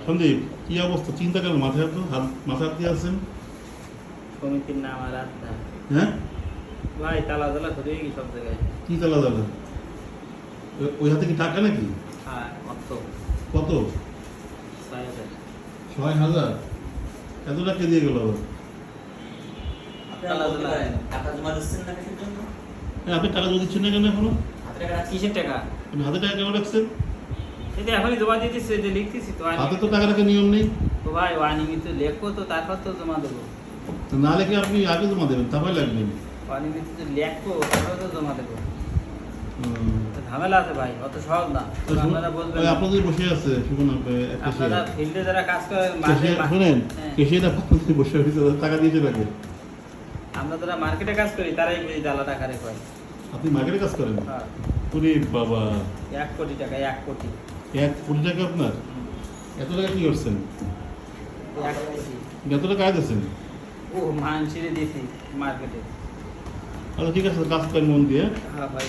সন্দীপ কি অবস্থা, চিন্তা কেন, মাথায় তো মাথা হাত দিয়ে আছেন? সমিতির নাম আর রাস্তা হ্যাঁ ভাই, তালা তালা ধরে কি সব জায়গায়। কি তালা দাদা? ওই হাতে কি টাকা নাকি? হ্যাঁ, অত কত? 6,000। 6,000? এত টাকা দিয়ে গেল আবার? তালা তালা টাকা জমা দিচ্ছেন না কিসের জন্য? হ্যাঁ, আপনি টাকা জমা দিচ্ছেন না কেন এখনো? হাতে টাকা রাখছি। কিসের টাকা? আপনি হাতে টাকা কেন রাখছেন? এটা এখনই জমা দিতেছি, এটা লিখতেছি তো। হাতে তো টাকা রাখার নিয়ম নেই। তো ভাই অনিয়মিত লেখো তো, তারপর তো জমা দেবো। না লেখে আপনি আগে জমা দেবেন, তারপরে লাগবেন। অনিয়মিত লেখো, তারপর তো জমা দেবো। হুম। তো ঝামেলা আছে ভাই, অত সহজ না। তো শুনুন, আপনারা বলবেন ওই আপনাদের বসে আছে, শুনুন একটা আপনারা ফিল্ডে যারা কাজ করেন, শোনেন, হ্যাঁ। কেশিয়াটা আপনাদের বসে হয়েছে, টাকা দিয়েছে নাকি? আমরা যারা মার্কেটে কাজ করি তারাই বুঝি তালা টাকা রেখে। আপনি মার্কেটে কাজ করেন? হ্যাঁ, ওরে বাবা, 1 কোটি টাকা, 1 কোটি। 1 কোটি টাকা আপনার? এত টাকা কি করছেন? 1 কোটি। এত টাকা আয় দিয়েছেন? ও মানসিরে দিয়েছি মার্কেটে। আচ্ছা ঠিক আছে, কাজ করেন মন দিয়ে। হ্যাঁ ভাই।